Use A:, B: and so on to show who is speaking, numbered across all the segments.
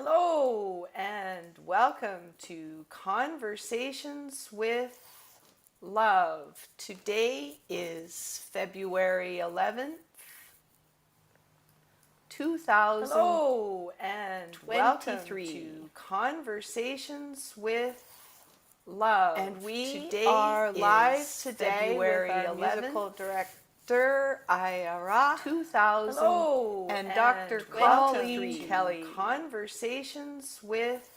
A: Hello and welcome to Conversations with Love. Today is February 11th, 2023. Hello and welcome to Conversations with Love. And we today are live today with our musical director, Ira, 2000, hello, and Dr. Colleen Kelly. Conversations with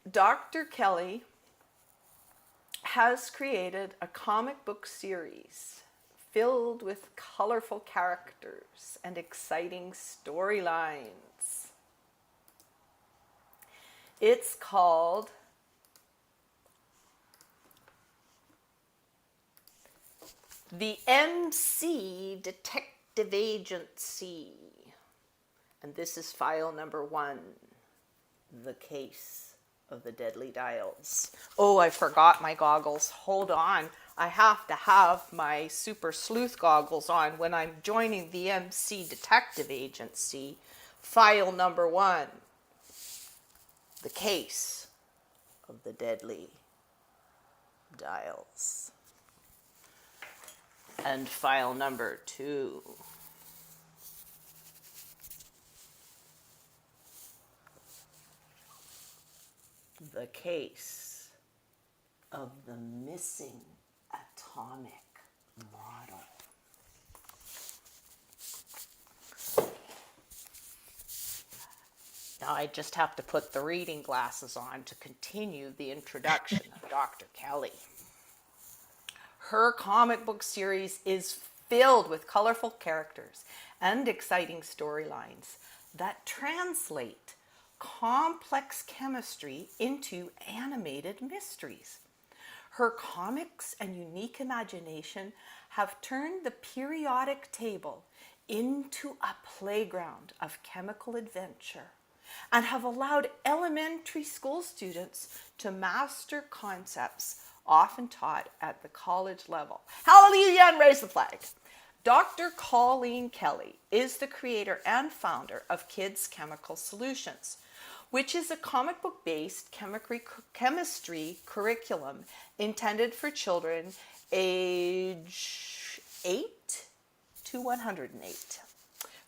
A: Dr. Kelly has created a comic book series filled with colorful characters and exciting storylines. It's called the emcee Detective Agency. And this is file number 1, the case of the deadly dials. Oh, I forgot my goggles. Hold on. I have to have my super sleuth goggles on when I'm joining the emcee Detective Agency. File number 1, the case of the deadly dials. And file number 2, the case of the missing atomic model. Now I just have to put the reading glasses on to continue the introduction of Dr. Kelly. Her comic book series is filled with colorful characters and exciting storylines that translate complex chemistry into animated mysteries. Her comics and unique imagination have turned the periodic table into a playground of chemical adventure and have allowed elementary school students to master concepts often taught at the college level. Hallelujah and raise the flag. Dr. Colleen Kelly is the creator and founder of Kids Chemical Solutions, which is a comic book based chemistry curriculum intended for children age 8 to 108.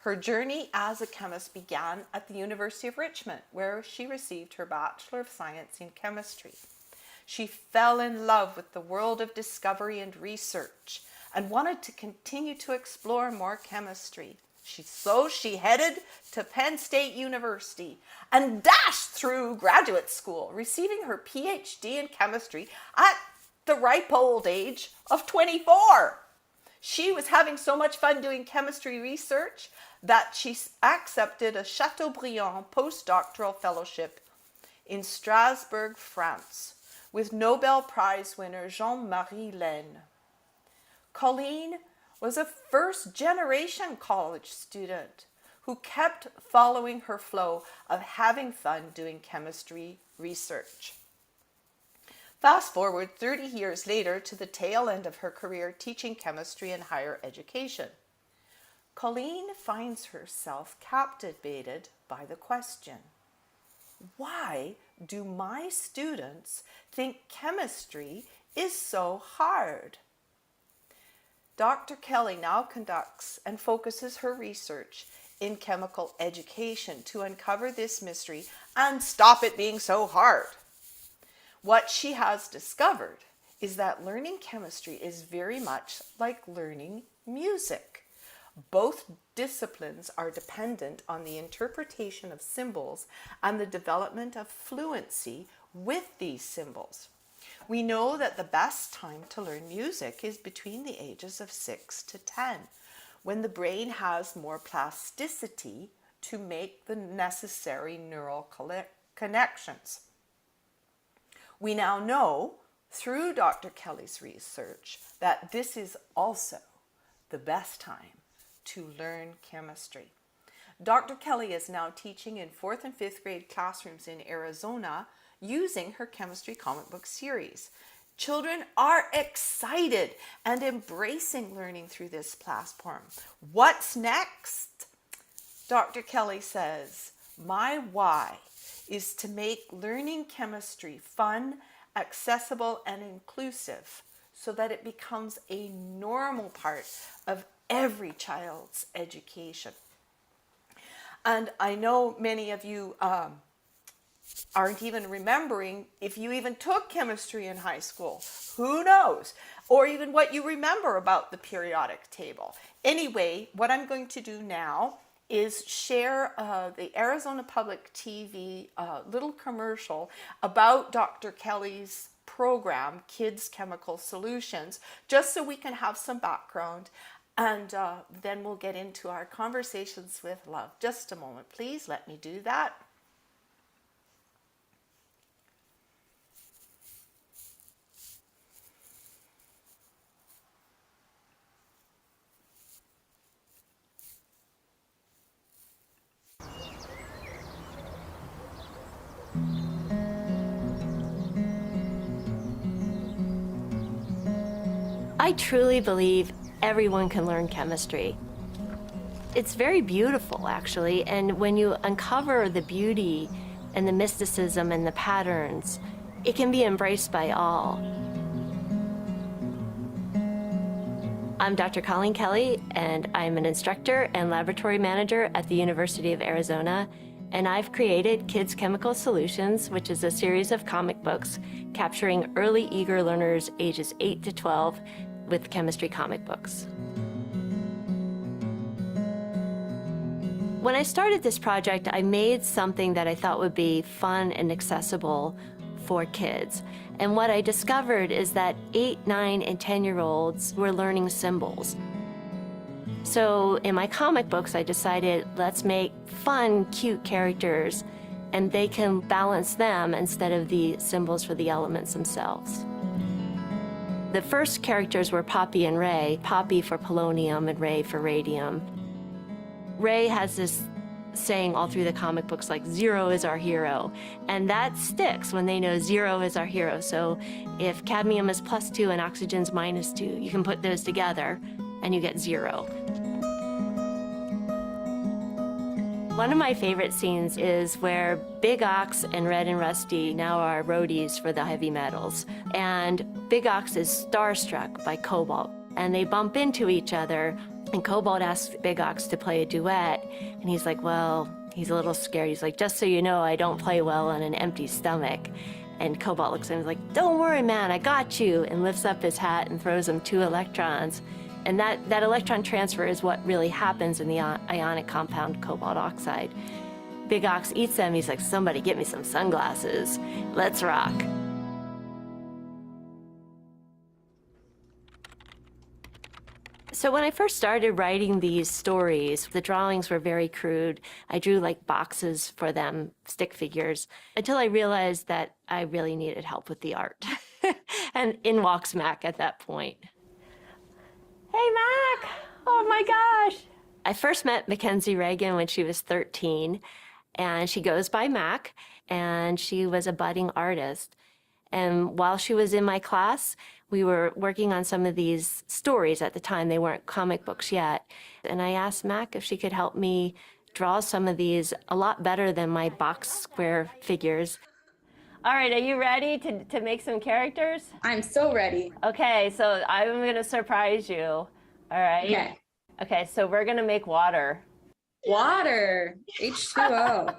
A: Her journey as a chemist began at the University of Richmond, where she received her Bachelor of Science in Chemistry. She fell in love with the world of discovery and research and wanted to continue to explore more chemistry. So she headed to Penn State University and dashed through graduate school, receiving her PhD in chemistry at the ripe old age of 24. She was having so much fun doing chemistry research that she accepted a Chateaubriand postdoctoral fellowship in Strasbourg, France, with Nobel Prize winner Jean-Marie Laine. Colleen was a first-generation college student who kept following her flow of having fun doing chemistry research. Fast forward 30 years later to the tail end of her career teaching chemistry in higher education. Colleen finds herself captivated by the question, why do my students think chemistry is so hard? Dr. Kelly now conducts and focuses her research in chemical education to uncover this mystery and stop it being so hard. What she has discovered is that learning chemistry is very much like learning music. Both disciplines are dependent on the interpretation of symbols and the development of fluency with these symbols. We know that the best time to learn music is between the ages of 6 to 10, when the brain has more plasticity to make the necessary neural connections. We now know, through Dr. Kelly's research, that this is also the best time to learn chemistry. Dr. Kelly is now teaching in 4th and 5th grade classrooms in Arizona using her chemistry comic book series. Children are excited and embracing learning through this platform. What's next? Dr. Kelly says, my why is to make learning chemistry fun, accessible, and inclusive so that it becomes a normal part of every child's education. And I know many of you aren't even remembering if you even took chemistry in high school. Who knows? Or even what you remember about the periodic table. Anyway, what I'm going to do now is share the Arizona Public TV little commercial about Dr. Kelly's program, Kids Chemical Solutions, just so we can have some background, and then we'll get into our conversations with love. Just a moment, please. Let me do that.
B: I truly believe everyone can learn chemistry. It's very beautiful, actually, and when you uncover the beauty and the mysticism and the patterns, it can be embraced by all. I'm Dr. Colleen Kelly, and I'm an instructor and laboratory manager at the University of Arizona, and I've created Kids Chemical Solutions, which is a series of comic books capturing early eager learners ages 8 to 12 with chemistry comic books. When I started this project, I made something that I thought would be fun and accessible for kids. And what I discovered is that 8, 9, and 10-year-olds were learning symbols. So in my comic books, I decided, let's make fun, cute characters, and they can balance them instead of the symbols for the elements themselves. The first characters were Poppy and Ray, Poppy for polonium and Ray for radium. Ray has this saying all through the comic books, like, 0 is our hero. And that sticks when they know 0 is our hero. So if cadmium is +2 and oxygen's -2, you can put those together and you get 0. One of my favorite scenes is where Big Ox and Red and Rusty now are roadies for the heavy metals. And Big Ox is starstruck by Cobalt, and they bump into each other, and Cobalt asks Big Ox to play a duet, and he's like, well, he's a little scared. He's like, just so you know, I don't play well on an empty stomach. And Cobalt looks at him and is like, don't worry, man, I got you, and lifts up his hat and throws him 2 electrons. And that electron transfer is what really happens in the ionic compound cobalt oxide. Big Ox eats them. He's like, somebody get me some sunglasses. Let's rock. So when I first started writing these stories, the drawings were very crude. I drew like boxes for them, stick figures, until I realized that I really needed help with the art. And in walks Mac at that point. Hey, Mac! Oh my gosh! I first met Mackenzie Reagan when she was 13, and she goes by Mac, and she was a budding artist. And while she was in my class, we were working on some of these stories at the time. They weren't comic books yet. And I asked Mac if she could help me draw some of these a lot better than my box square figures. All right, are you ready to make some characters?
C: I'm so ready.
B: Okay, so I'm gonna surprise you. All right?
C: Okay.
B: Okay, so we're gonna make water.
C: Water, H2O.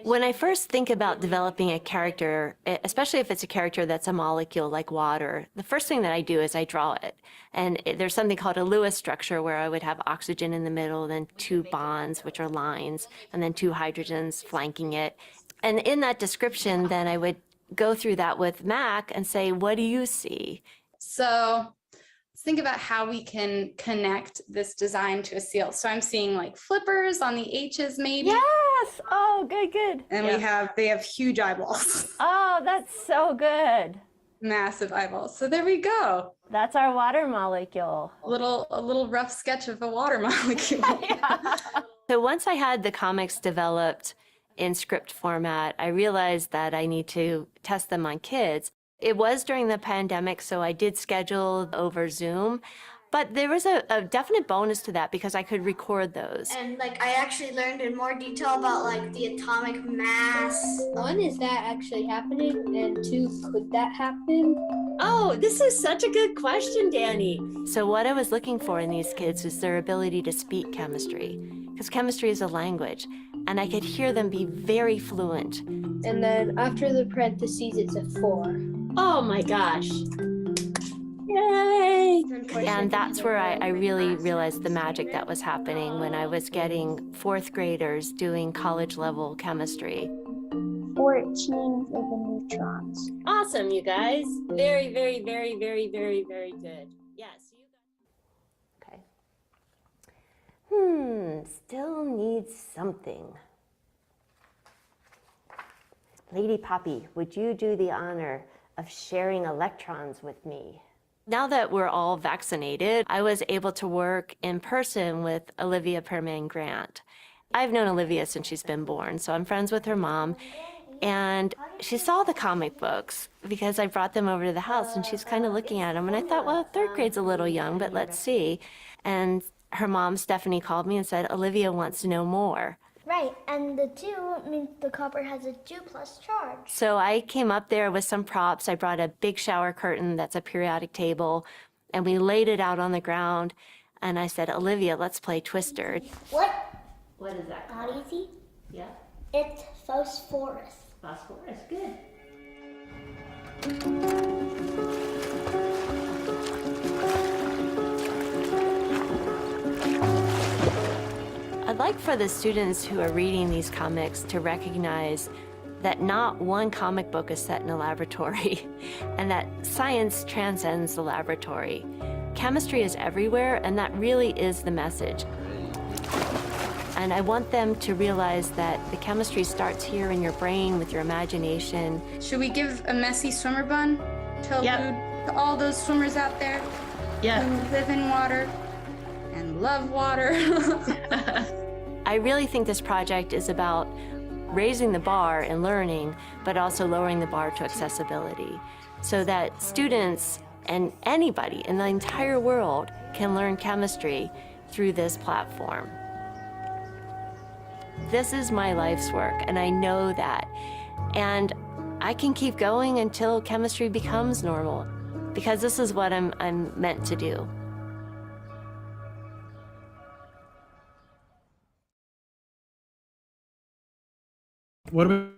B: When I first think about developing a character, especially if it's a character that's a molecule like water, the first thing that I do is I draw it. And there's something called a Lewis structure where I would have oxygen in the middle, then 2 bonds, which are lines, and then 2 hydrogens flanking it. And in that description, then I would go through that with Mac and say, what do you see?
C: So let's think about how we can connect this design to a seal. So I'm seeing like flippers on the H's maybe.
B: Yes. Oh, good.
C: And they have huge eyeballs.
B: Oh, that's so good.
C: Massive eyeballs. So there we go.
B: That's our water molecule.
C: A little rough sketch of a water molecule.
B: Yeah. So once I had the comics developed in script format, I realized that I need to test them on kids. It was during the pandemic, so I did schedule over Zoom. But there was a definite bonus to that because I could record those.
D: And like I actually learned in more detail about like the atomic mass.
E: One, is that actually happening? And two, could that happen?
B: Oh, this is such a good question, Danny. So what I was looking for in these kids was their ability to speak chemistry, because chemistry is a language, and I could hear them be very fluent.
E: And then after the parentheses, it's a 4.
B: Oh my gosh. Yay! And that's where I really realized the magic that was happening when I was getting fourth graders doing college level chemistry.
E: 14 of the neutrons.
B: Awesome, you guys. Very, very, very, very, very, very good. Yes. Okay. Still needs something. Lady Poppy, would you do the honor of sharing electrons with me? Now that we're all vaccinated, I was able to work in person with Olivia Perman Grant. I've known Olivia since she's been born, so I'm friends with her mom. And she saw the comic books because I brought them over to the house, and she's kind of looking at them. And I thought, well, third grade's a little young, but let's see. And her mom, Stephanie, called me and said, Olivia wants to know more.
F: Right, and the 2 means the copper has a 2 plus charge.
B: So I came up there with some props. I brought a big shower curtain that's a periodic table, and we laid it out on the ground. And I said, Olivia, let's play Twister.
F: What?
B: What is that
F: Not easy.
B: Yeah,
F: It's phosphorus.
B: phosphorus, good. I'd like for the students who are reading these comics to recognize that not one comic book is set in a laboratory and that science transcends the laboratory. Chemistry is everywhere, and that really is the message. And I want them to realize that the chemistry starts here in your brain with your imagination.
C: Should we give a messy swimmer bun to allude to all those swimmers out there who live in water and love water?
B: I really think this project is about raising the bar and learning, but also lowering the bar to accessibility so that students and anybody in the entire world can learn chemistry through this platform. This is my life's work, and I know that. And I can keep going until chemistry becomes normal, because this is what I'm meant to do.
G: What about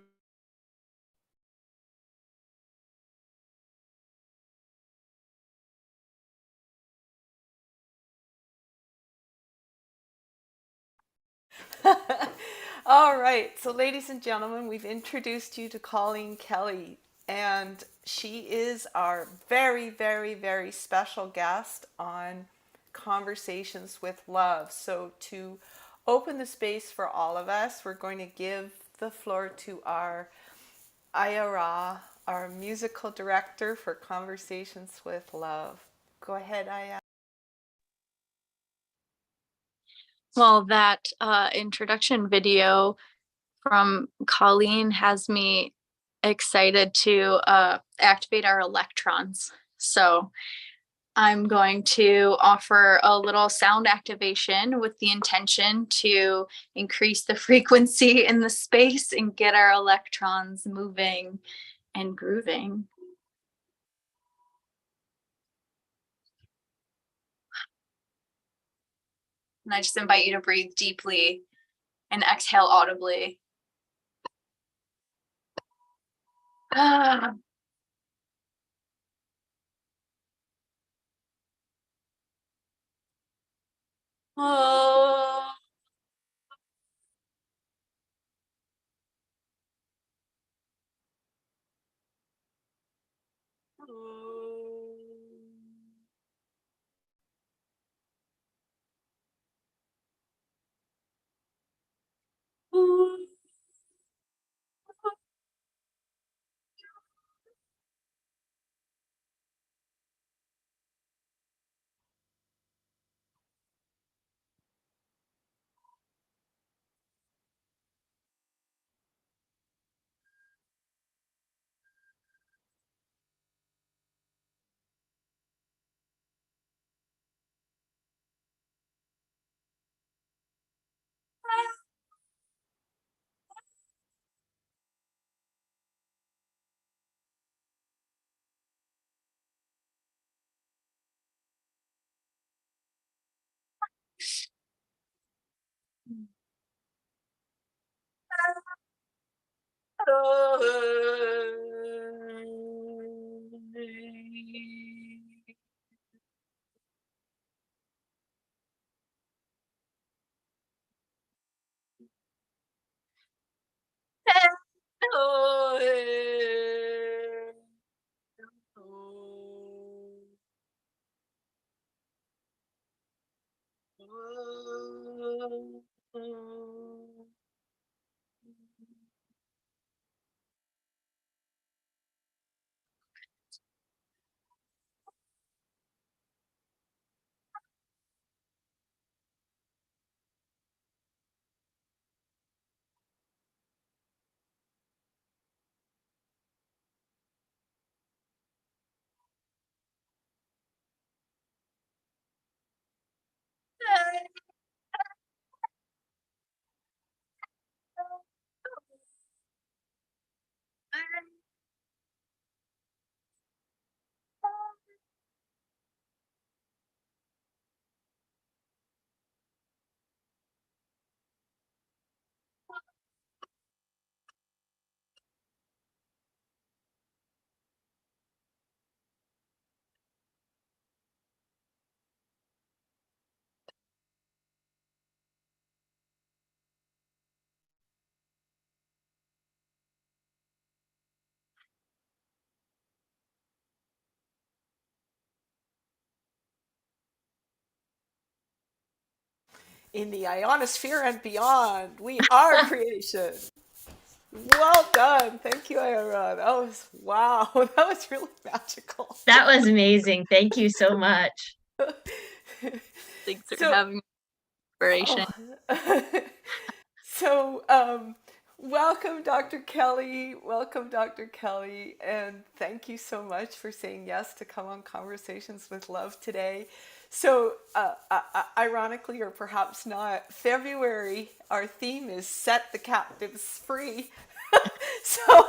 A: All right, so ladies and gentlemen, we've introduced you to Colleen Kelly, and she is our very, very, very special guest on Conversations with Love. So to open the space for all of us, we're going to give the floor to our Aya, our musical director for Conversations with Love. Go ahead, Aya.
H: Well, that introduction video from Colleen has me excited to activate our electrons. So I'm going to offer a little sound activation with the intention to increase the frequency in the space and get our electrons moving and grooving. And I just invite you to breathe deeply and exhale audibly. Ah. Oh.
A: In the ionosphere and beyond, we are creation. Well done. Thank you, Ira. That was, wow, that was really magical.
I: That was amazing. Thank you so much.
H: Thanks for
A: So,
H: having inspiration.
A: so welcome, Dr. Kelly. Welcome, Dr. Kelly. And thank you so much for saying yes to come on Conversations with Love today. So, ironically, or perhaps not, February, our theme is Set the Captives Free. So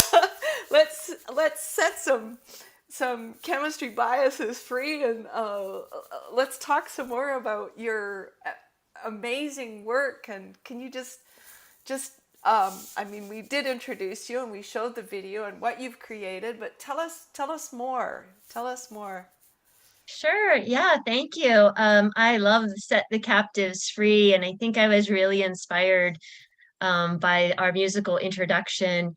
A: let's set some chemistry biases free, and let's talk some more about your amazing work. And can you just I mean, we did introduce you and we showed the video and what you've created, but tell us more. Tell us more.
I: Sure. Yeah, thank you. I love Set the Captives Free, and I think I was really inspired by our musical introduction.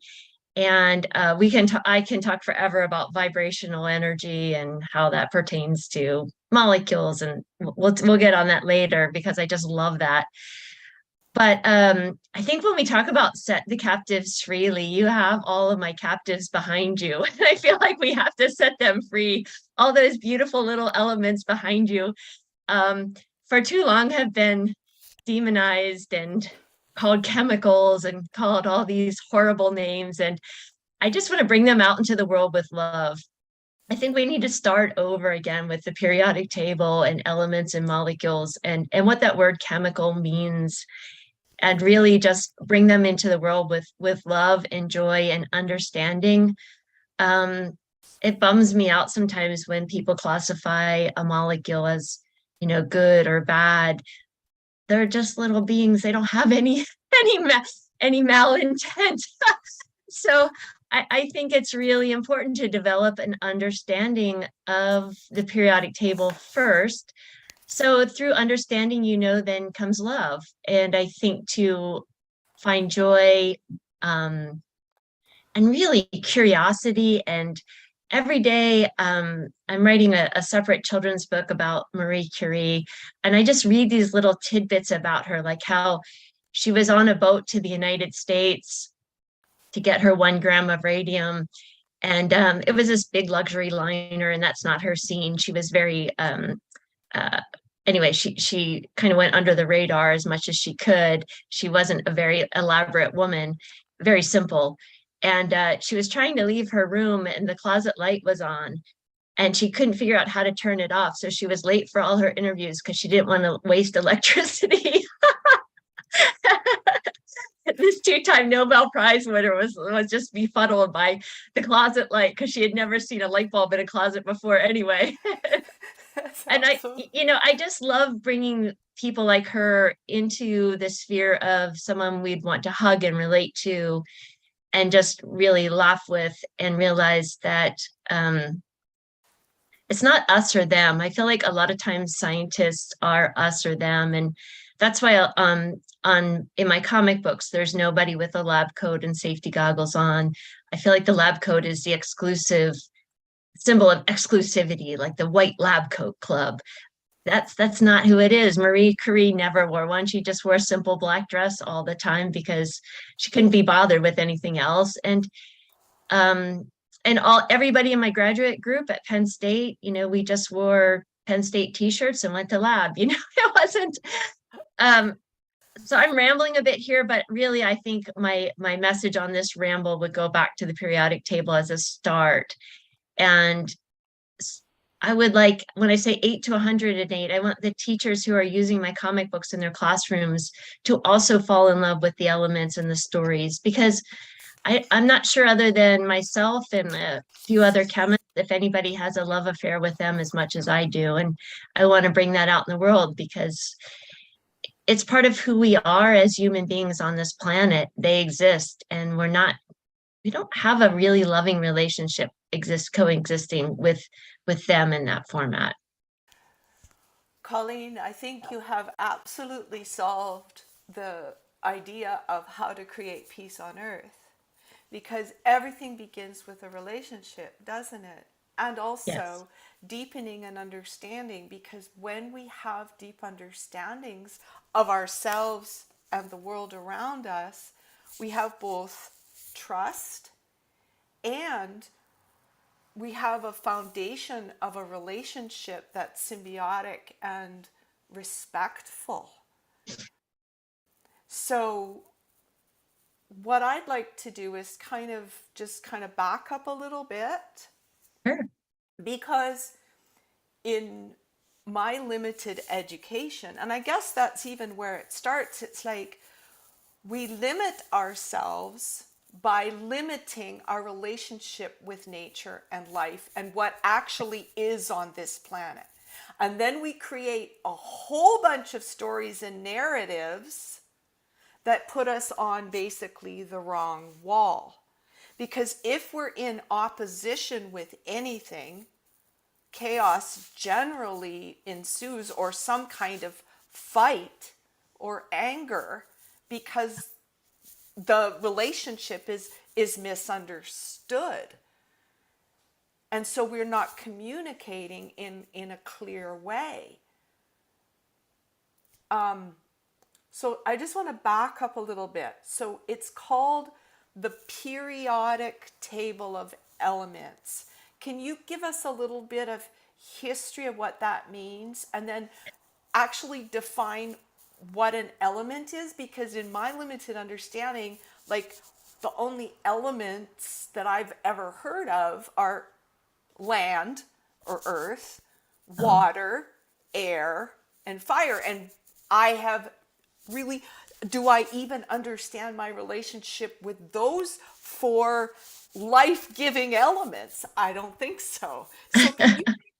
I: And I can talk forever about vibrational energy and how that pertains to molecules, and we'll get on that later because I just love that. But I think when we talk about Set the Captives Freely, you have all of my captives behind you. And I feel like we have to set them free. All those beautiful little elements behind you for too long have been demonized and called chemicals and called all these horrible names. And I just want to bring them out into the world with love. I think we need to start over again with the periodic table and elements and molecules and what that word chemical means, and really just bring them into the world with love and joy and understanding. It bums me out sometimes when people classify a molecule as, good or bad. They're just little beings. They don't have any malintent. So I think it's really important to develop an understanding of the periodic table first. So through understanding, then comes love. And I think to find joy and really curiosity. And every day I'm writing a separate children's book about Marie Curie. And I just read these little tidbits about her, like how she was on a boat to the United States to get her 1 gram of radium. And it was this big luxury liner, and that's not her scene. She was very, anyway, she kind of went under the radar as much as she could. She wasn't a very elaborate woman, very simple. And she was trying to leave her room, and the closet light was on, and she couldn't figure out how to turn it off. So she was late for all her interviews because she didn't want to waste electricity. This 2-time Nobel Prize winner was just befuddled by the closet light because she had never seen a light bulb in a closet before anyway. And I just love bringing people like her into the sphere of someone we'd want to hug and relate to and just really laugh with, and realize that it's not us or them. I feel like a lot of times scientists are us or them. And that's why in my comic books, there's nobody with a lab coat and safety goggles on. I feel like the lab coat is the exclusive symbol of exclusivity, like the white lab coat club. That's not who it is. Marie Curie never wore one. She just wore a simple black dress all the time because she couldn't be bothered with anything else. And everybody in my graduate group at Penn State, we just wore Penn State t-shirts and went to lab. It wasn't so I'm rambling a bit here, but really I think my message on this ramble would go back to the periodic table as a start. And I would like, when I say 8 to 108, I want the teachers who are using my comic books in their classrooms to also fall in love with the elements and the stories, because I'm not sure, other than myself and a few other chemists, if anybody has a love affair with them as much as I do. And I want to bring that out in the world because it's part of who we are as human beings on this planet. They exist, and we don't have a really loving relationship coexisting with them in that format.
A: Colleen, I think you have absolutely solved the idea of how to create peace on earth, because everything begins with a relationship, doesn't it? And also
I: Yes.
A: deepening an understanding, because when we have deep understandings of ourselves and the world around us, we have both trust and we have a foundation of a relationship that's symbiotic and respectful. So what I'd like to do is kind of back up a little bit.
I: Sure.
A: Because in my limited education, and I guess that's even where it starts, it's like we limit ourselves by limiting our relationship with nature and life and what actually is on this planet. And then we create a whole bunch of stories and narratives that put us on basically the wrong wall. Because if we're in opposition with anything, chaos generally ensues, or some kind of fight or anger, because the relationship is misunderstood. And so we're not communicating in a clear way. So I just want to back up a little bit. So it's called the periodic table of elements. Can you give us a little bit of history of what that means, and then actually define what an element is? Because in my limited understanding, like, the only elements that I've ever heard of are land or earth, water, air, and fire. And I have really, do I even understand my relationship with those four life-giving elements? I don't think so. So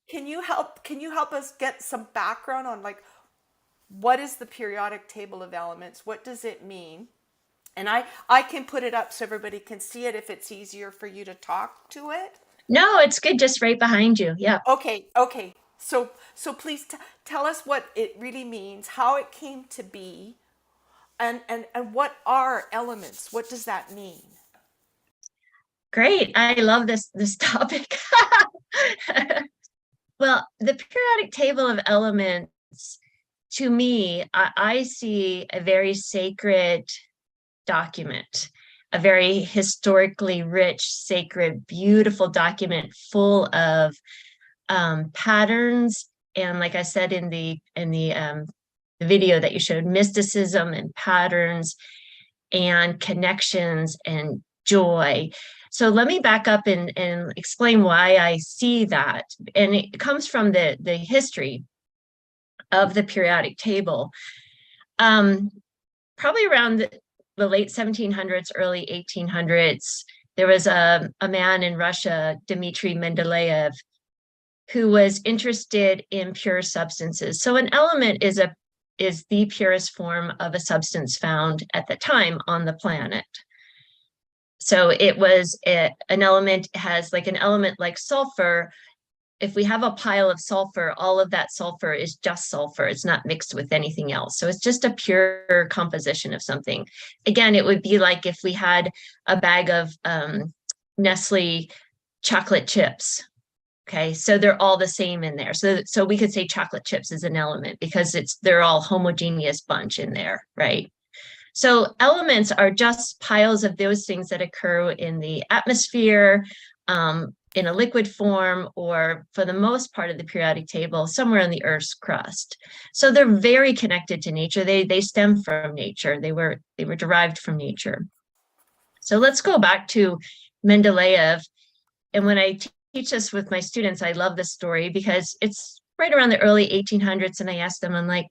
A: can you help us get some background on, like, what is the periodic table of elements? What does it mean? And I can put it up so everybody can see it if it's easier for you to talk to it.
I: No, it's good, just right behind you. Yeah.
A: Okay. So please tell us what it really means, how it came to be, and what are elements? What does that mean?
I: Great. I love this topic. Well, the periodic table of elements, to me, I see a very sacred document, a very historically rich, sacred, beautiful document full of patterns. And like I said in the video that you showed, mysticism and patterns and connections and joy. So let me back up and explain why I see that. And it comes from the history of the periodic table. Probably around the late 1700s, early 1800s, there was a man in Russia, Dmitry Mendeleev, who was interested in pure substances. So an element is is the purest form of a substance found at the time on the planet. So it was an element, has like an element like sulfur. If we have a pile of sulfur, all of that sulfur is just sulfur. It's not mixed with anything else. So it's just a pure composition of something. Again, it would be like if we had a bag of Nestle chocolate chips. Okay, so they're all the same in there. So we could say chocolate chips is an element because they're all homogeneous bunch in there, right? So elements are just piles of those things that occur in the atmosphere, in a liquid form, or for the most part of the periodic table, somewhere in the Earth's crust. So they're very connected to nature. They stem from nature. They were derived from nature. So let's go back to Mendeleev. And when I teach this with my students, I love this story because it's right around the early 1800s. And I asked them, I'm like,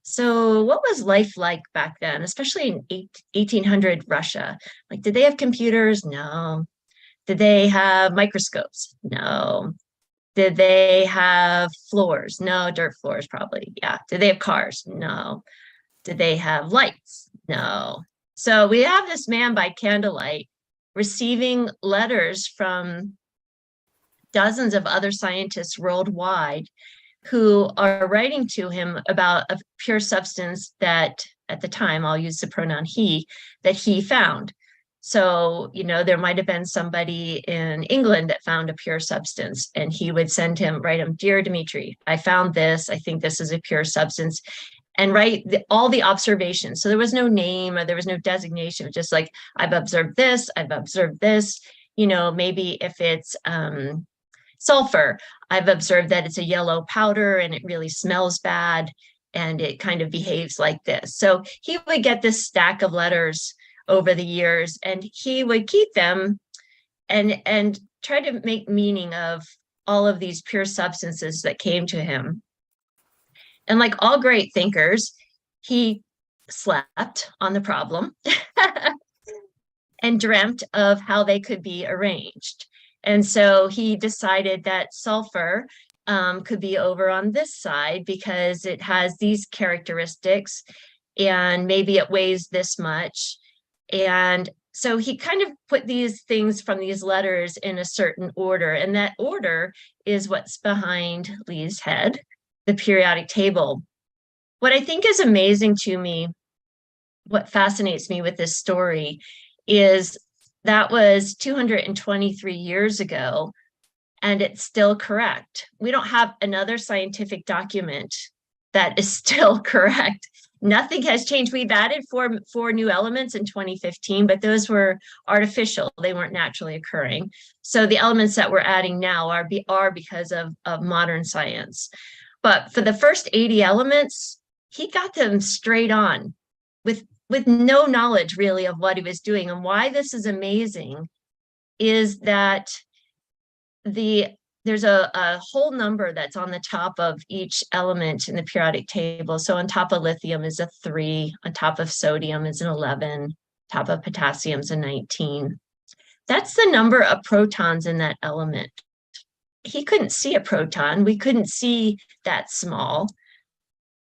I: so what was life like back then, especially in 1800 Russia? Like, did they have computers? No. Did they have microscopes? No. Did they have floors? No, dirt floors probably. Yeah. Did they have cars? No. Did they have lights? No. So we have this man by candlelight receiving letters from dozens of other scientists worldwide who are writing to him about a pure substance that, at the time, I'll use the pronoun he, that he found. So, you know, there might have been somebody in England that found a pure substance, and he would write him, Dear Dmitri, I found this, I think this is a pure substance, and write all the observations. So there was no name or there was no designation, it was just like, I've observed this, you know, maybe if it's sulfur, I've observed that it's a yellow powder and it really smells bad and it kind of behaves like this. So he would get this stack of letters over the years and he would keep them and try to make meaning of all of these pure substances that came to him. And like all great thinkers, he slept on the problem and dreamt of how they could be arranged. And so he decided that sulfur could be over on this side because it has these characteristics and maybe it weighs this much. And so he kind of put these things from these letters in a certain order. And that order is what's behind Lee's head, the periodic table. What I think is amazing to me, what fascinates me with this story is that was 223 years ago, and it's still correct. We don't have another scientific document that is still correct. Nothing has changed. We've added four new elements in 2015, but those were artificial. They weren't naturally occurring. So the elements that we're adding now are because of modern science. But for the first 80 elements, he got them straight on with no knowledge really of what he was doing. And why this is amazing is that there's a whole number that's on the top of each element in the periodic table. So on top of lithium is a 3, on top of sodium is an 11, top of potassium is a 19. That's the number of protons in that element. He couldn't see a proton. We couldn't see that small.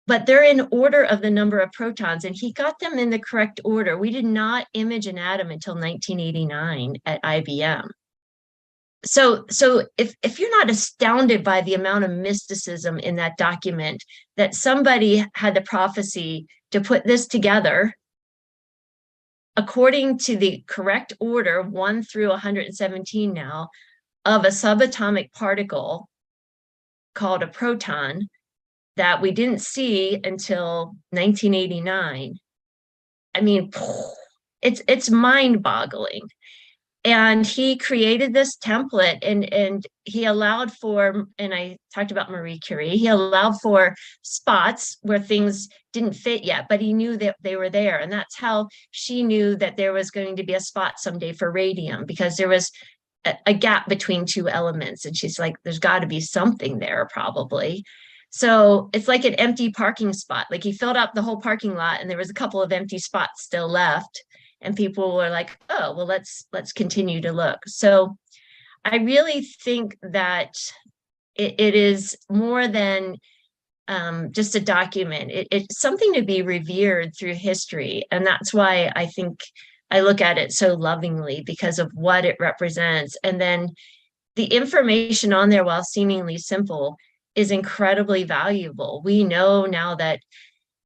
I: But they're in order of the number of protons, and he got them in the correct order. We did not image an atom until 1989 at IBM. So if you're not astounded by the amount of mysticism in that document, that somebody had the prophecy to put this together according to the correct order, 1 through 117 now, of a subatomic particle called a proton, that we didn't see until 1989. I mean, it's mind-boggling. And he created this template and he allowed for, and I talked about Marie Curie, he allowed for spots where things didn't fit yet, but he knew that they were there. And that's how she knew that there was going to be a spot someday for radium, because there was a gap between two elements. And she's like, there's got to be something there probably. So it's like an empty parking spot. Like he filled up the whole parking lot and there was a couple of empty spots still left. And people were like, oh, well, let's continue to look. So I really think that it is more than just a document. It's something to be revered through history. And that's why I think I look at it so lovingly, because of what it represents. And then the information on there, while seemingly simple, is incredibly valuable. We know now that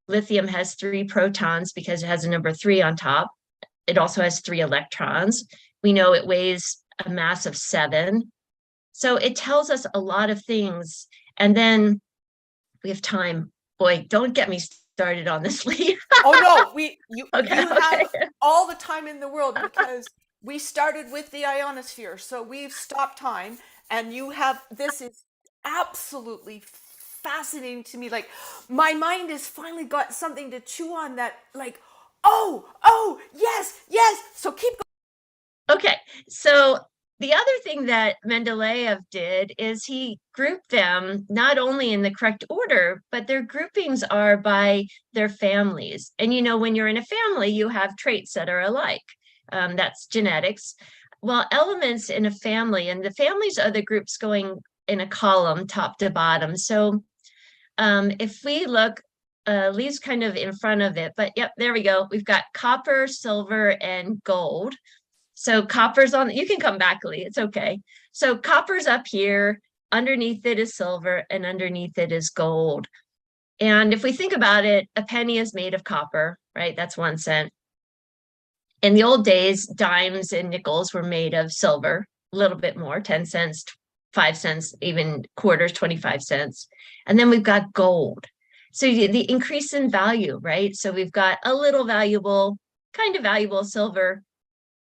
I: lithium has 3 protons because it has a number 3 on top. It also has 3 electrons. We know it weighs a mass of 7. So it tells us a lot of things. And then we have time. Boy, don't get me started on this, Lee.
A: Oh no, you
I: Okay,
A: have
I: okay.
A: all the time in the world, because we started with the ionosphere, so we've stopped time, and you have, this is absolutely fascinating to me. Like, my mind has finally got something to chew on, that like, oh yes, yes. So keep going.
I: Okay, so the other thing that Mendeleev did is he grouped them not only in the correct order, but their groupings are by their families. And you know, when you're in a family, you have traits that are alike. That's genetics. Well, elements in a family, and the families are the groups going in a column, top to bottom. So if we look, Lee's kind of in front of it, but yep, there we go. We've got copper, silver, and gold. So copper's on, you can come back, Lee, it's okay. So copper's up here, underneath it is silver, and underneath it is gold. And if we think about it, a penny is made of copper, right? That's 1 cent. In the old days, dimes and nickels were made of silver, a little bit more, 10 cents, 5 cents, even quarters, 25 cents. And then we've got gold. So the increase in value, right? So we've got a little valuable, kind of valuable silver,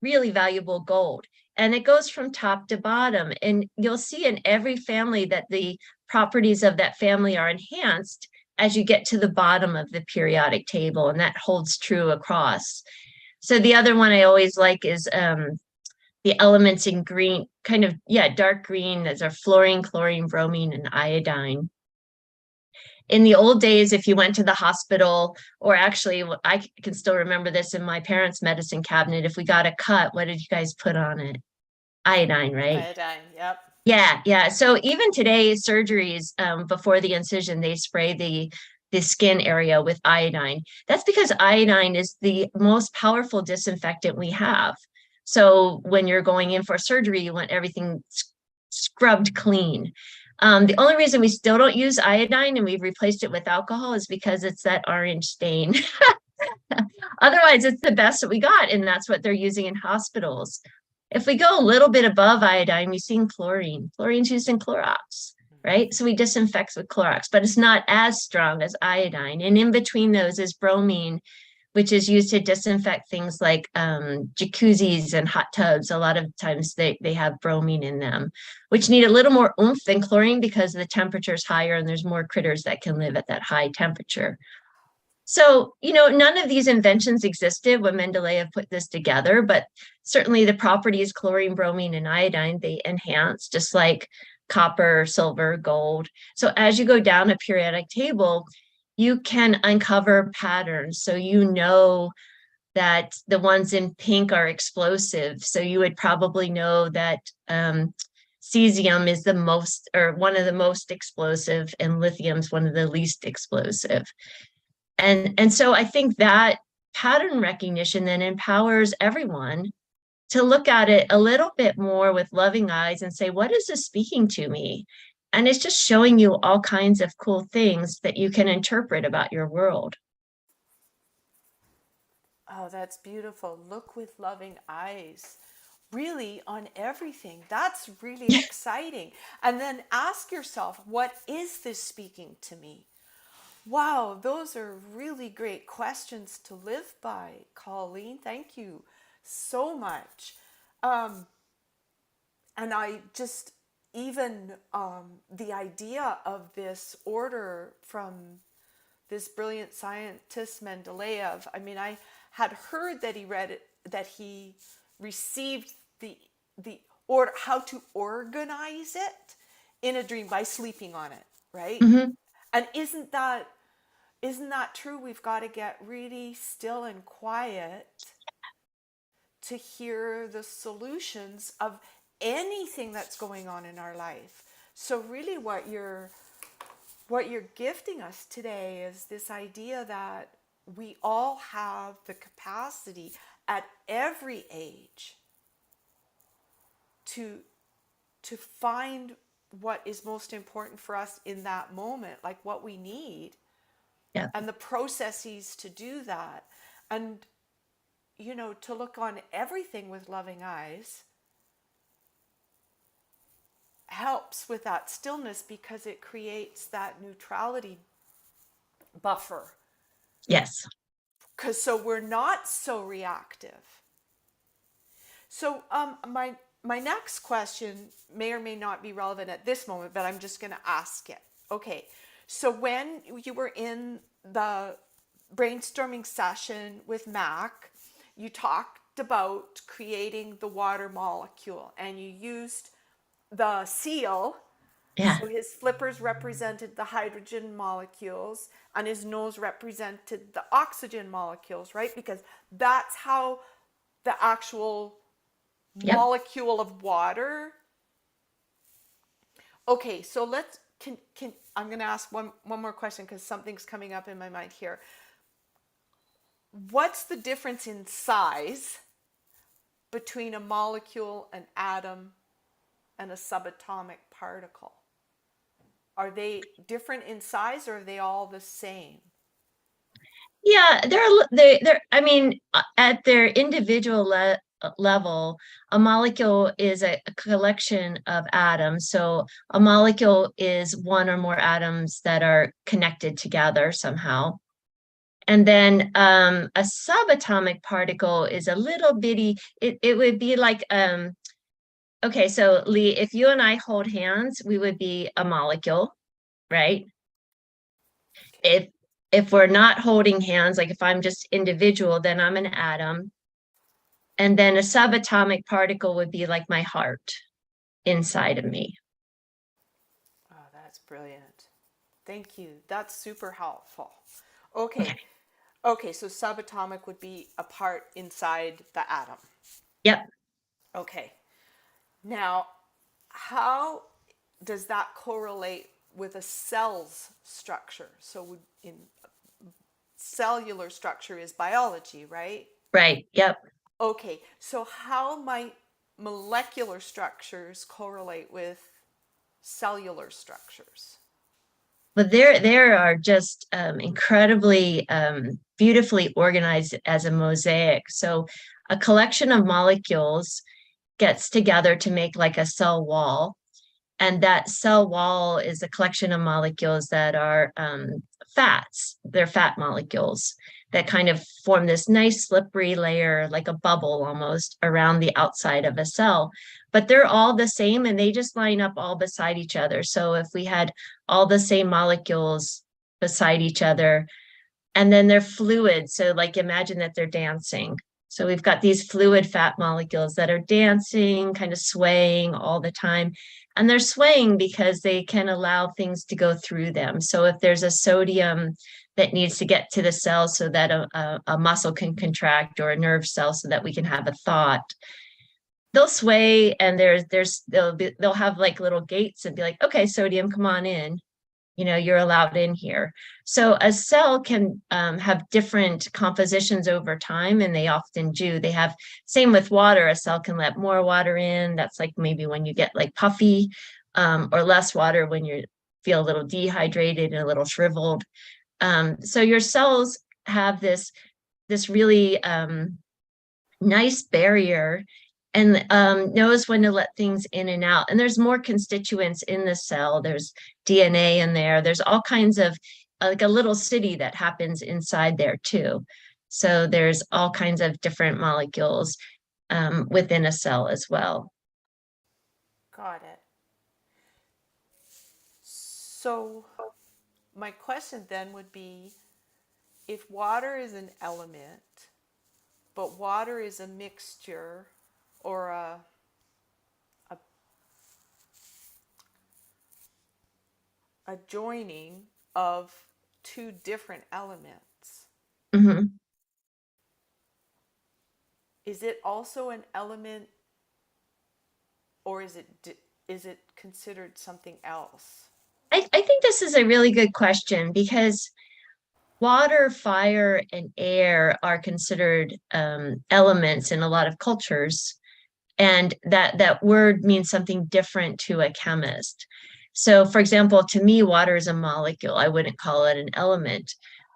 I: really valuable gold. And it goes from top to bottom. And you'll see in every family that the properties of that family are enhanced as you get to the bottom of the periodic table. And that holds true across. So the other one I always like is the elements in green, kind of, yeah, dark green. Those are fluorine, chlorine, bromine, and iodine. In the old days, if you went to the hospital, or actually, I can still remember this in my parents' medicine cabinet, if we got a cut, what did you guys put on it? Iodine, right?
A: Iodine, yep.
I: Yeah. So even today, surgeries, before the incision, they spray the skin area with iodine. That's because iodine is the most powerful disinfectant we have. So when you're going in for surgery, you want everything scrubbed clean. The only reason we still don't use iodine and we've replaced it with alcohol is because it's that orange stain. Otherwise, it's the best that we got, and that's what they're using in hospitals. If we go a little bit above iodine, we see chlorine. Chlorine's used in Clorox, right? So we disinfect with Clorox, but it's not as strong as iodine. And in between those is bromine, which is used to disinfect things like jacuzzis and hot tubs. A lot of times they have bromine in them, which need a little more oomph than chlorine because the temperature is higher and there's more critters that can live at that high temperature. So, you know, none of these inventions existed when Mendeleev put this together, but certainly the properties, chlorine, bromine, and iodine, they enhance, just like copper, silver, gold. So as you go down a periodic table, you can uncover patterns. So you know that the ones in pink are explosive. So you would probably know that cesium is the most, or one of the most explosive, and lithium is one of the least explosive. And so I think that pattern recognition then empowers everyone to look at it a little bit more with loving eyes and say, what is this speaking to me? And it's just showing you all kinds of cool things that you can interpret about your world.
A: Oh, that's beautiful. Look with loving eyes, really, on everything. That's really exciting. And then ask yourself, what is this speaking to me? Wow, those are really great questions to live by, Colleen. Thank you so much. And I just, even the idea of this order from this brilliant scientist Mendeleev, I mean, I had heard that he read it, that he received the order, how to organize it in a dream by sleeping on it, right?
I: Mm-hmm.
A: And isn't that true? We've got to get really still and quiet to hear the solutions of anything that's going on in our life. So really what you're what you're gifting us today is this idea that we all have the capacity at every age to find what is most important for us in that moment, like what we need,
I: Yeah.
A: and the processes to do that. And, you know, to look on everything with loving eyes helps with that stillness, because it creates that neutrality buffer.
I: Yes.
A: Because so we're not so reactive. So my next question may or may not be relevant at this moment, but I'm just going to ask it. Okay, so when you were in the brainstorming session with Mac, you talked about creating the water molecule, and you used the seal.
I: Yeah.
A: So his flippers represented the hydrogen molecules and his nose represented the oxygen molecules, right? Because that's how the actual
I: Yep.
A: molecule of water. Okay, so let's can I'm going to ask one more question, because something's coming up in my mind here. What's the difference in size between a molecule, an atom, and a subatomic particle? Are they different in size, or are they all the same?
I: Yeah, they're I mean, at their individual level, a molecule is a collection of atoms. So a molecule is one or more atoms that are connected together somehow. And then a subatomic particle is a little bitty, it would be like okay, so Lee, if you and I hold hands, we would be a molecule, right?
A: Okay.
I: If we're not holding hands, like if I'm just individual, then I'm an atom. And then a subatomic particle would be like my heart inside of me.
A: Oh, that's brilliant. Thank you. That's super helpful. Okay. Okay, so subatomic would be a part inside the atom.
I: Yep.
A: Okay. Now, how does that correlate with a cell's structure? So in cellular structure is biology, right?
I: Right. Yep.
A: Okay, so how might molecular structures correlate with cellular structures?
I: But there are just incredibly beautifully organized as a mosaic. So a collection of molecules gets together to make like a cell wall. And that cell wall is a collection of molecules that are fats. They're fat molecules that kind of form this nice slippery layer, like a bubble almost, around the outside of a cell. But they're all the same and they just line up all beside each other. So if we had all the same molecules beside each other, and then they're fluid. So like imagine that they're dancing. So we've got these fluid fat molecules that are dancing, kind of swaying all the time. And they're swaying because they can allow things to go through them. So if there's a sodium that needs to get to the cell so that a muscle can contract, or a nerve cell so that we can have a thought, they'll sway, and they'll have like little gates and be like, okay, sodium, come on in. You're allowed in here. So a cell can have different compositions over time, and they often do. They have, same with water, a cell can let more water in. That's like maybe when you get like puffy, or less water when you feel a little dehydrated and a little shriveled. So your cells have this really nice barrier, and knows when to let things in and out. And there's more constituents in the cell. There's DNA in there. There's all kinds of, like a little city that happens inside there too. So there's all kinds of different molecules within a cell as well.
A: Got it. So my question then would be, if water is an element, but water is a mixture or a joining of two different elements,
I: Mm-hmm.
A: is it also an element, or is it considered something else?
I: I think this is a really good question because water, fire, and air are considered elements in a lot of cultures, and that word means something different to a chemist. So, for example, to me, water is a molecule. I wouldn't call it an element.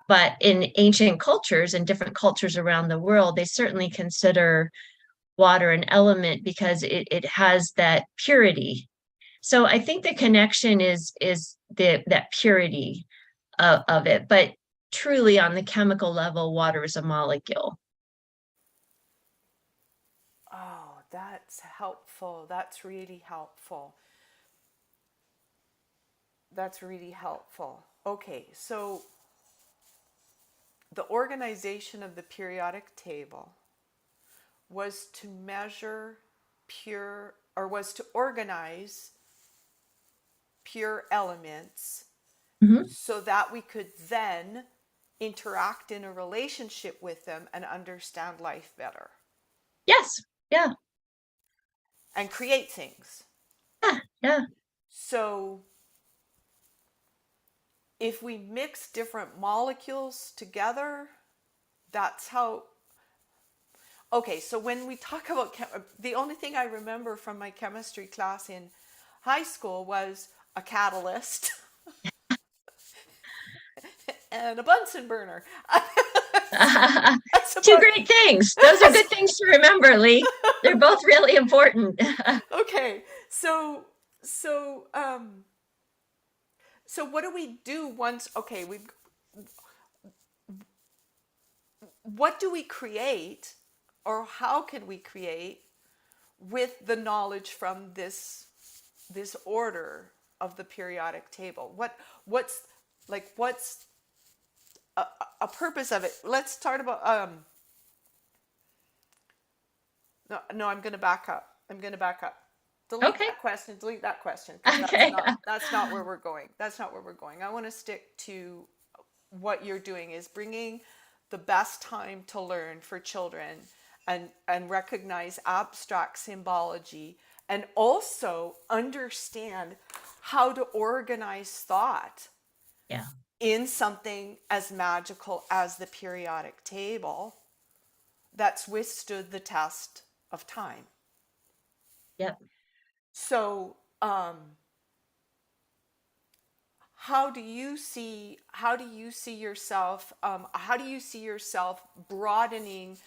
I: But in ancient cultures and different cultures around the world, they certainly consider water an element because it has that purity. So I think the connection is that purity of it. But truly on the chemical level, water is a molecule.
A: Oh, that's helpful. That's really helpful. That's really helpful. Okay, so the organization of the periodic table was to measure pure, or was to organize pure elements
I: Mhm.
A: so that we could then interact in a relationship with them and understand life better
I: Yes. Yeah.
A: and create things.
I: Yeah. Yeah.
A: So if we mix different molecules together, that's how. Okay, so when we talk about the only thing I remember from my chemistry class in high school was a catalyst and a Bunsen burner. That's
I: Two
A: about,
I: great things. Those are good things to remember, Lee. They're both really important.
A: okay. So what do we do once? Okay, what do we create, or how can we create with the knowledge from this order of the periodic table? What's a purpose of it? Let's start about no, I'm going to back up. Delete
I: Okay.
A: that question. Delete that question. 'Cause
I: Okay.
A: that's not where we're going. That's not where we're going. I want to stick to what you're doing is bringing the best time to learn for children and recognize abstract symbology and also understand how to organize thought
I: Yeah.
A: in something as magical as the periodic table that's withstood the test of time.
I: Yep.
A: So, how do you see yourself? How do you see yourself broadening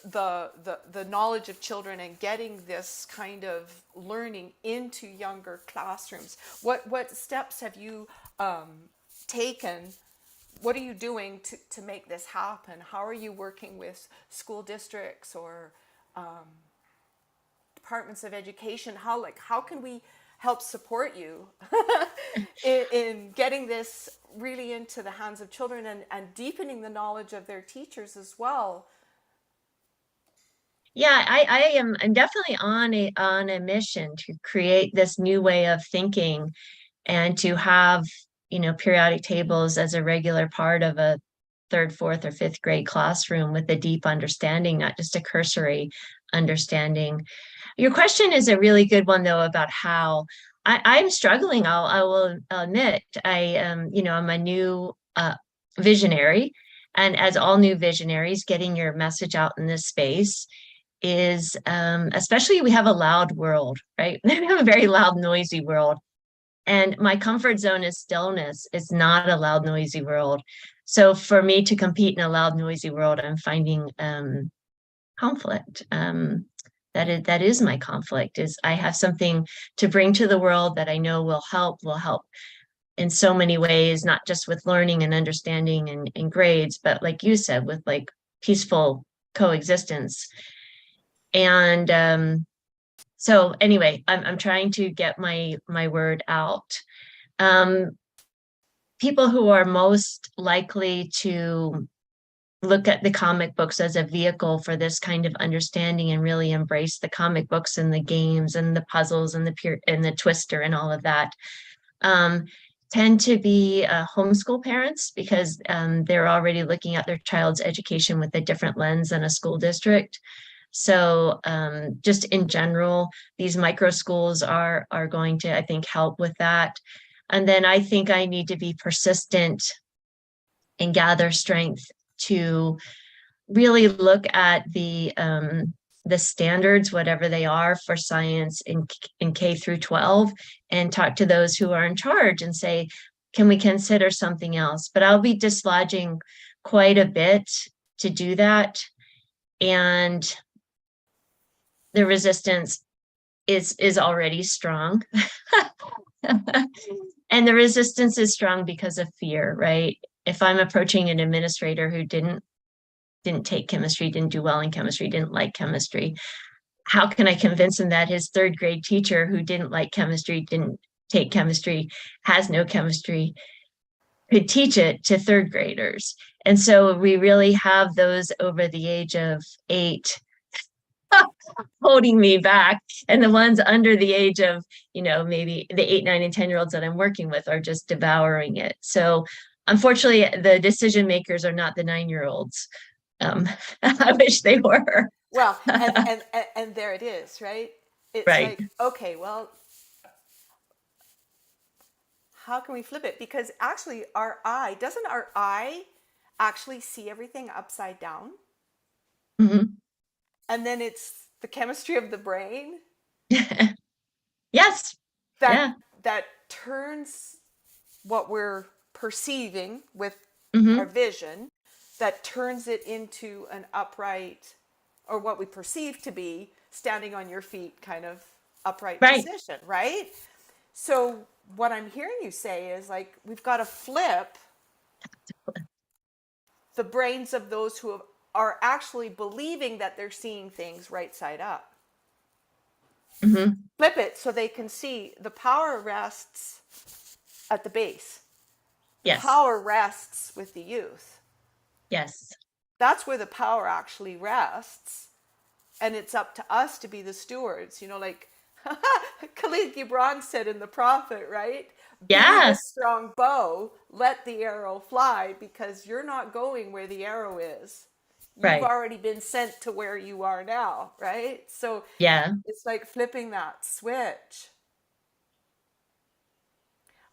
A: the knowledge of children and getting this kind of learning into younger classrooms? What steps have you taken? What are you doing to make this happen? How are you working with school districts or departments of education? How can we help support you in getting this really into the hands of children and deepening the knowledge of their teachers as well?
I: Yeah, I'm definitely on a mission to create this new way of thinking and to have, periodic tables as a regular part of a third, fourth, or fifth grade classroom with a deep understanding, not just a cursory understanding. Your question is a really good one, though, about how I'm struggling. I will admit, I'm a new visionary, and as all new visionaries, getting your message out in this space is, especially we have a loud world, right? We have a very loud, noisy world. And my comfort zone is stillness. It's not a loud, noisy world. So for me to compete in a loud, noisy world, I'm finding conflict. That is my conflict, is I have something to bring to the world that I know will help in so many ways, not just with learning and understanding and grades, but like you said, with like peaceful coexistence. And so anyway, I'm trying to get my word out. People who are most likely to look at the comic books as a vehicle for this kind of understanding and really embrace the comic books and the games and the puzzles and the twister and all of that, tend to be homeschool parents, because they're already looking at their child's education with a different lens than a school district. So just in general, these micro schools are going to, I think, help with that. And then I think I need to be persistent and gather strength to really look at the standards, whatever they are, for science in K through 12, and talk to those who are in charge and say, can we consider something else? But I'll be dislodging quite a bit to do that. And the resistance is already strong. And the resistance is strong because of fear, right? If I'm approaching an administrator who didn't take chemistry, didn't do well in chemistry, didn't like chemistry, how can I convince him that his third grade teacher who didn't like chemistry, didn't take chemistry, has no chemistry, could teach it to third graders? And so we really have those over the age of 8 holding me back. And the ones under the age of, maybe the 8, 9, and 10-year-olds that I'm working with are just devouring it. So unfortunately, the decision makers are not the 9-year-olds. I wish they were.
A: Well, and there it is, right? It's
I: right.
A: like, okay, well, how can we flip it? Because actually doesn't our eye actually see everything upside down?
I: Mm-hmm.
A: And then it's the chemistry of the brain.
I: Yes.
A: That turns what we're perceiving with our vision, that turns it into an upright, or what we perceive to be standing on your feet kind of upright position, right? So what I'm hearing you say is, like, we've got to flip the brains of those who are actually believing that they're seeing things right side up. Flip it so they can see the power rests at the base.
I: Yes.
A: Power rests with the youth.
I: Yes.
A: That's where the power actually rests. And it's up to us to be the stewards, like Khalid Gibran said in The Prophet, right?
I: Yeah.
A: Be the strong bow, let the arrow fly, because you're not going where the arrow is. You've already been sent to where you are now, right? So it's like flipping that switch.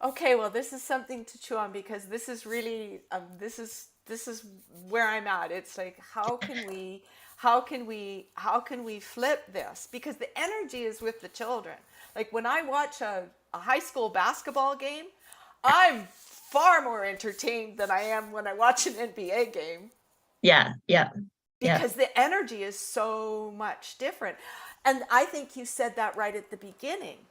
A: Okay, well, this is something to chew on, because this is really this is where I'm at. It's like, how can we flip this? Because the energy is with the children. Like, when I watch a high school basketball game, I'm far more entertained than I am when I watch an NBA game.
I: Yeah.
A: Because the energy is so much different. And I think you said that right at the beginning.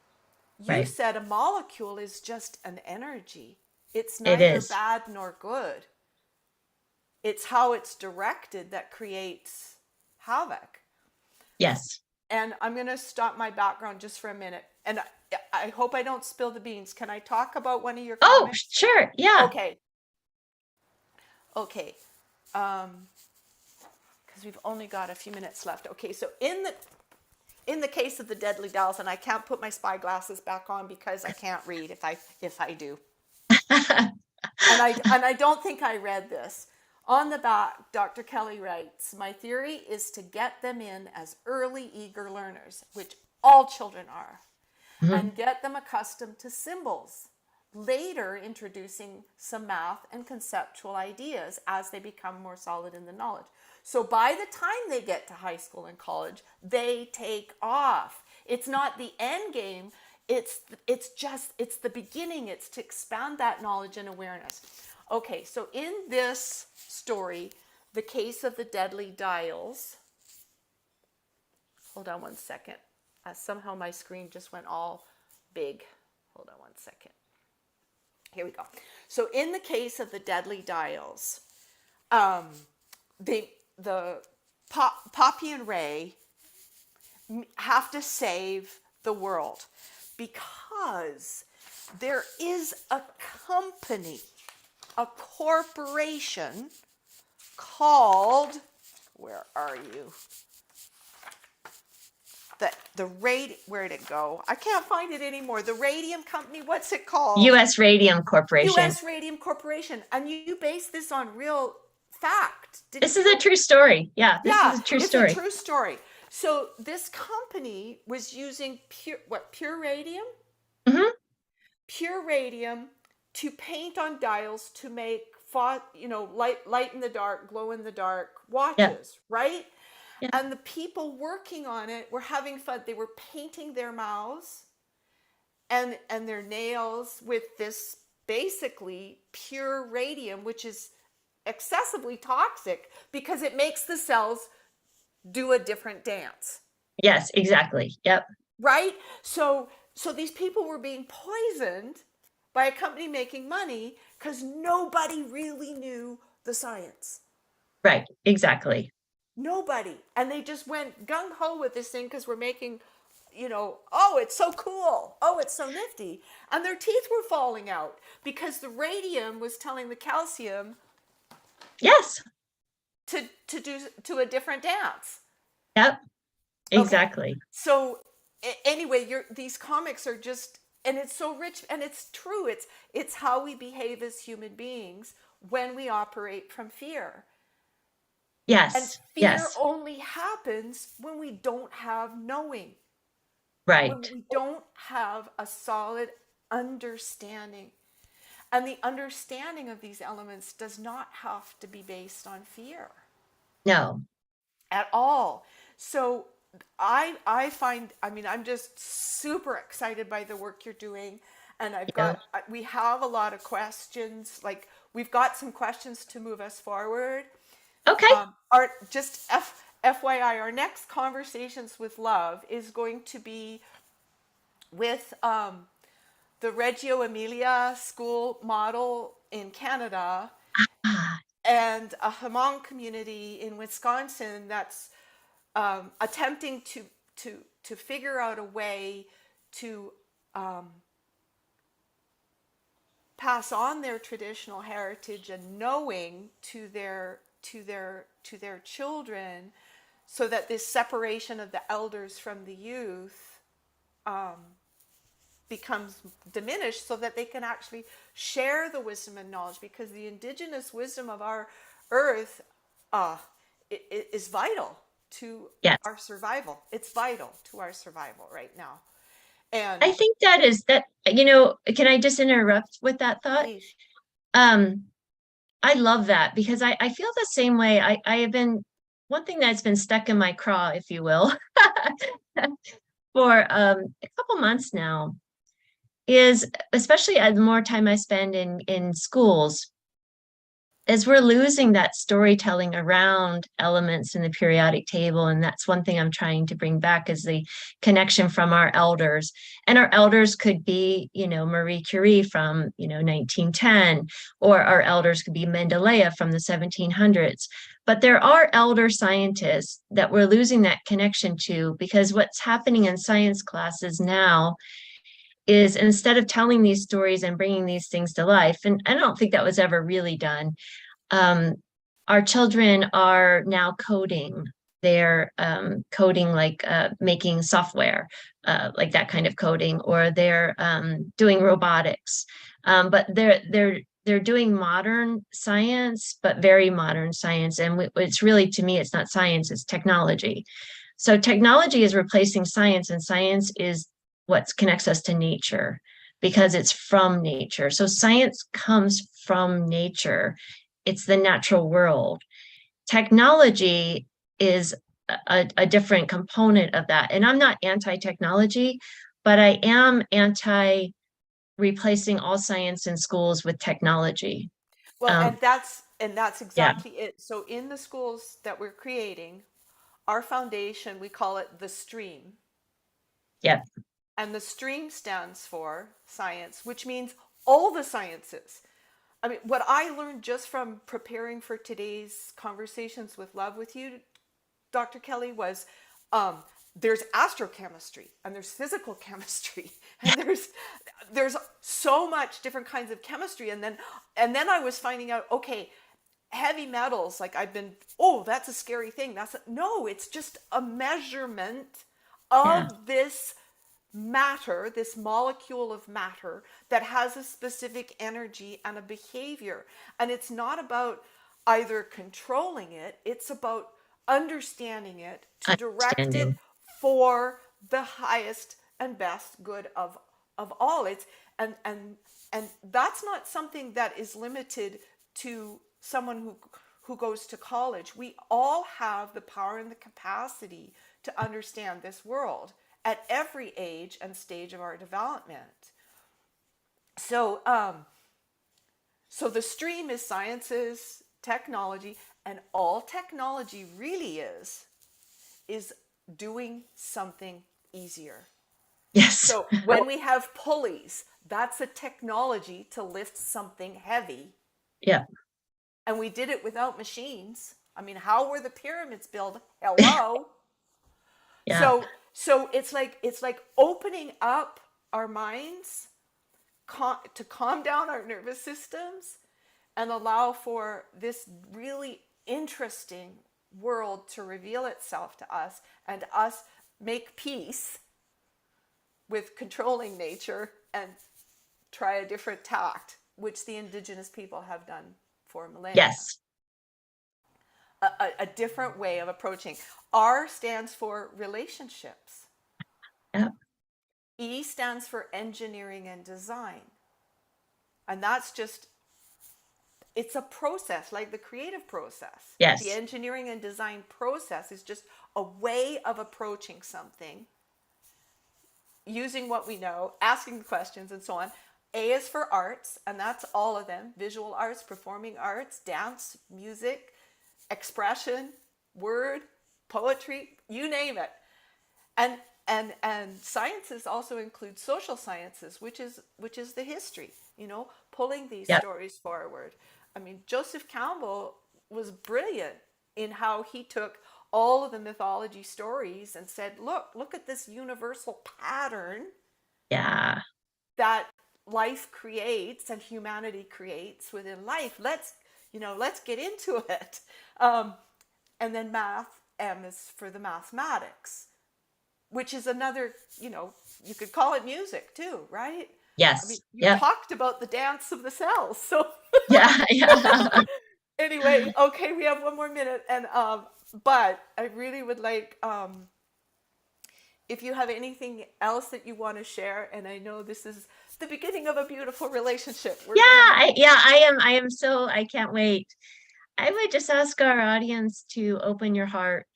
A: You said a molecule is just an energy. It's neither bad nor good. It's how it's directed that creates havoc.
I: Yes.
A: And I'm going to stop my background just for a minute. And I hope I don't spill the beans. Can I talk about one of your comments?
I: Oh, sure. Yeah.
A: Okay. Because we've only got a few minutes left. Okay, so in the case of the deadly dolls, and I can't put my spy glasses back on because I can't read if I do. and I don't think I read this. On the back, Dr. Kelly writes, "My theory is to get them in as early eager learners, which all children are, and get them accustomed to symbols, later introducing some math and conceptual ideas as they become more solid in the knowledge." So by the time they get to high school and college, they take off. It's not the end game. It's the beginning. It's to expand that knowledge and awareness. Okay, so in this story, the case of the deadly dials. Hold on one second. Somehow my screen just went all big. Hold on one second. Here we go. So in the case of the deadly dials, the Poppy and Ray have to save the world, because there is a company, a corporation called, where are you? Where'd it go? I can't find it anymore. The radium company, what's it called?
I: U.S. Radium Corporation.
A: U.S. Radium Corporation. And you base this on real fact.
I: This is a true story. Yeah, this is a true story.
A: It's a true story. So this company was using pure radium? pure radium to paint on dials to make light in the dark, glow in the dark
I: Yeah.
A: watches, right?
I: Yeah.
A: And the people working on it were having fun. They were painting their mouths and their nails with this basically pure radium, which is excessively toxic because it makes the cells do a different dance.
I: Yes, exactly. Yep.
A: Right? So these people were being poisoned by a company making money because nobody really knew the science.
I: Right. Exactly.
A: Nobody. And they just went gung-ho with this thing because we're making, oh, it's so cool. Oh, it's so nifty. And their teeth were falling out because the radium was telling the calcium
I: Yes.
A: to do to a different dance.
I: Yep.
A: Okay.
I: Exactly.
A: So anyway, these comics are just, and it's so rich, and it's true. It's how we behave as human beings when we operate from fear. And
I: Yes.
A: fear
I: Yes.
A: only happens when we don't have knowing, when
I: Right.
A: we don't have a solid understanding. And the understanding of these elements does not have to be based on fear
I: No.
A: at all. So I find, I'm just super excited by the work you're doing. And
I: Yeah.
A: we have a lot of questions. Like, we've got some questions to move us forward.
I: Okay.
A: FYI, our next Conversations with Love is going to be with the Reggio Emilia school model in Canada
I: Ah,
A: and a Hmong community in Wisconsin that's attempting to figure out a way to pass on their traditional heritage and knowing to their children, so that this separation of the elders from the youth becomes diminished, so that they can actually share the wisdom and knowledge, because the indigenous wisdom of our earth is vital to
I: yes.
A: our survival. It's vital to our survival right now.
I: I
A: And
I: think can I just interrupt with that thought?
A: please,
I: I love that because I feel the same way. I have been, one thing that's been stuck in my craw, if you will, for a couple months now is, especially the more time I spend in schools, as we're losing that storytelling around elements in the periodic table. And that's one thing I'm trying to bring back, is the connection from our elders. And our elders could be, Marie Curie from, 1910, or our elders could be Mendeley from the 1700s. But there are elder scientists that we're losing that connection to, because what's happening in science classes now is, instead of telling these stories and bringing these things to life, and I don't think that was ever really done, our children are now coding. They're coding, like making software, like that kind of coding, or they're doing robotics. But they're doing modern science, but very modern science. And it's really, to me, it's not science, it's technology. So technology is replacing science, and science is what connects us to nature, because it's from nature. So science comes from nature. It's the natural world. Technology is a different component of that. And I'm not anti-technology, but I am anti replacing all science in schools with technology.
A: well,
I: Um,
A: and that's
I: yeah,
A: exactly it. So in the schools that we're creating, our foundation, we call it the stream.
I: yeah,
A: And the stream stands for science, which means all the sciences. What I learned just from preparing for today's Conversations with Love with you, Dr. Kelly, was there's astrochemistry and there's physical chemistry and there's so much different kinds of chemistry. And then I was finding out, okay, heavy metals, like that's a scary thing. No, it's just a measurement
I: yeah,
A: of this matter, this molecule of matter that has a specific energy and a behavior. And it's not about either controlling it, it's about understanding it to direct it
I: understanding.
A: for the highest and best good of of all. It's and that's not something that is limited to someone who goes to college. We all have the power and the capacity to understand this world at every age and stage of our development. So so the stream is sciences, technology, and all technology really is doing something easier.
I: Yes.
A: So when we have pulleys, that's a technology to lift something heavy.
I: Yeah.
A: And we did it without machines. I mean, how were the pyramids built? Hello.
I: Yeah.
A: So it's like opening up our minds to calm down our nervous systems and allow for this really interesting world to reveal itself to us, and us make peace with controlling nature and try a different tact, which the indigenous people have done for millennia.
I: Yes.
A: A different way of approaching. R stands for relationships.
I: Yeah.
A: E stands for engineering and design. And that's just, it's a process, like the creative process.
I: Yes.
A: The engineering and design process is just a way of approaching something, using what we know, asking the questions, and so on. A is for arts, and that's all of them: visual arts, performing arts, dance, music, expression, word, poetry, you name it. And sciences also include social sciences, which is the history, pulling these stories forward. I mean, Joseph Campbell was brilliant in how he took all of the mythology stories and said, look at this universal pattern that life creates and humanity creates within life. Let's get into it. And then math, M is for the mathematics, which is another, you could call it music too, right?
I: Yes.
A: I mean, you talked about the dance of the cells. So
I: yeah.
A: Anyway, okay, we have one more minute, and but I really would like, if you have anything else that you want to share, and I know this is the beginning of a beautiful relationship.
I: I am so, I can't wait. I would just ask our audience to open your heart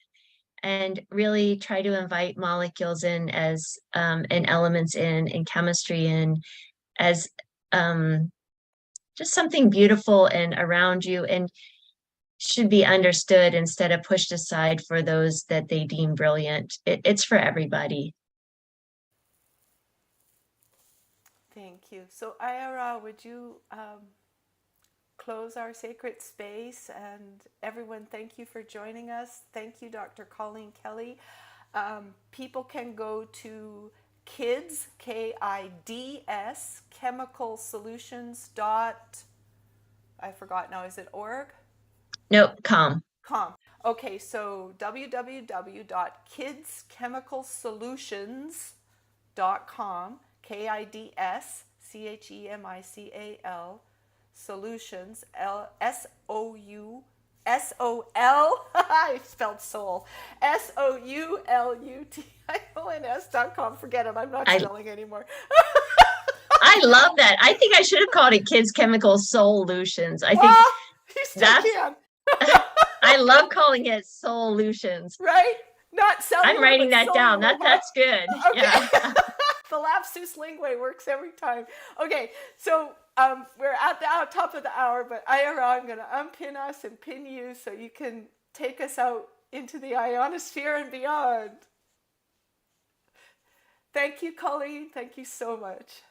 I: and really try to invite molecules in as and elements in chemistry, and as just something beautiful and around you, and should be understood instead of pushed aside for those that they deem brilliant. It's for everybody.
A: Thank you. So Ayara, would you close our sacred space? And everyone, thank you for joining us. Thank you, Dr. Colleen Kelly. People can go to kids, KIDS, chemical solutions dot, I forgot now, is it org?
I: Nope, com.
A: Okay, so www.kidschemicalsolutions.com, KIDSCHEMICAL, solutions, SOUL, I spelled soul, SOULUTIONS.com. Forget it, I'm not spelling anymore.
I: I love that. I think I should have called it Kids Chemical Solutions. I think
A: you still can.
I: I love calling it solutions.
A: Right? Not cellular.
I: I'm writing that down. That's good.
A: Okay.
I: Yeah.
A: The lapsus linguae works every time. Okay, so we're at the top of the hour, but Ayara, I'm going to unpin us and pin you so you can take us out into the ionosphere and beyond. Thank you, Colleen. Thank you so much.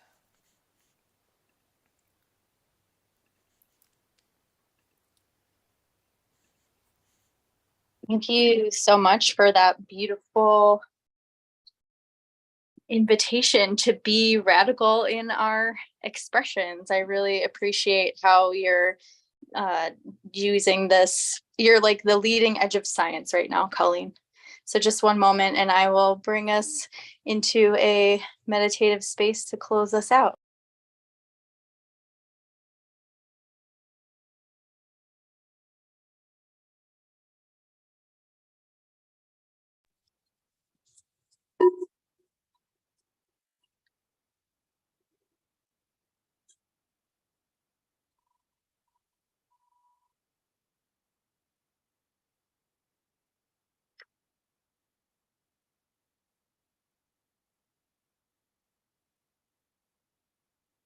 H: Thank you so much for that beautiful invitation to be radical in our expressions. I really appreciate how you're using this. You're like the leading edge of science right now, Colleen. So just one moment and I will bring us into a meditative space to close us out.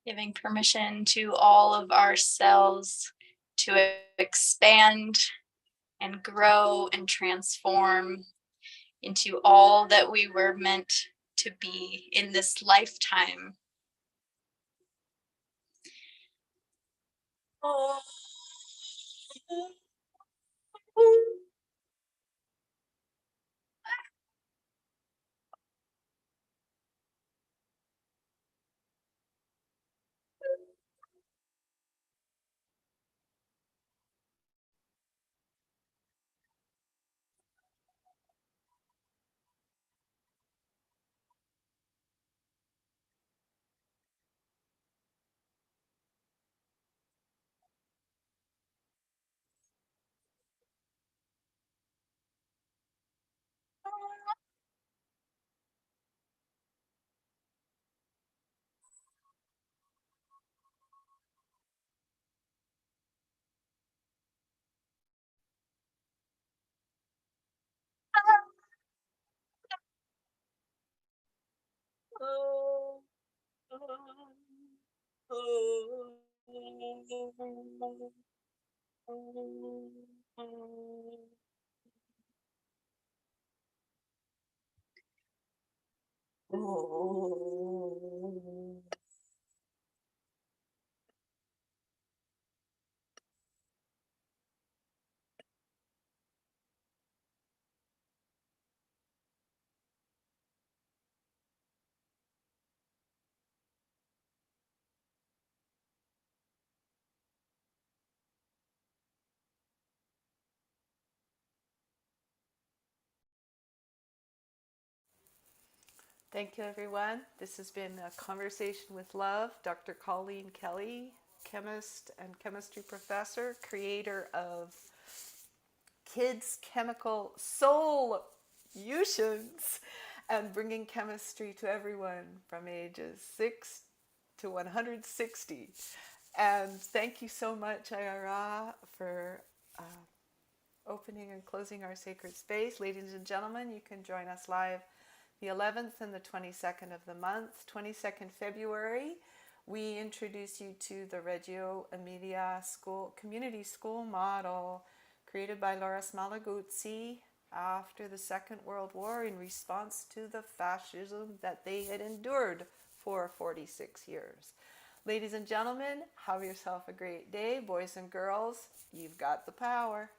H: giving permission to all of our cells to expand and grow and transform into all that we were meant to be in this lifetime.
A: Thank you, everyone. This has been a conversation with love. Dr. Colleen Kelly, chemist and chemistry professor, creator of Kids Chemical Solutions, and bringing chemistry to everyone from ages 6 to 160. And thank you so much, Ayara, for opening and closing our sacred space. Ladies and gentlemen, you can join us live the 11th and the 22nd of the month. 22nd February, we introduce you to the Reggio Emilia School Community School model created by Laura Smalaguzzi after the Second World War in response to the fascism that they had endured for 46 years. Ladies and gentlemen, have yourself a great day. Boys and girls, you've got the power.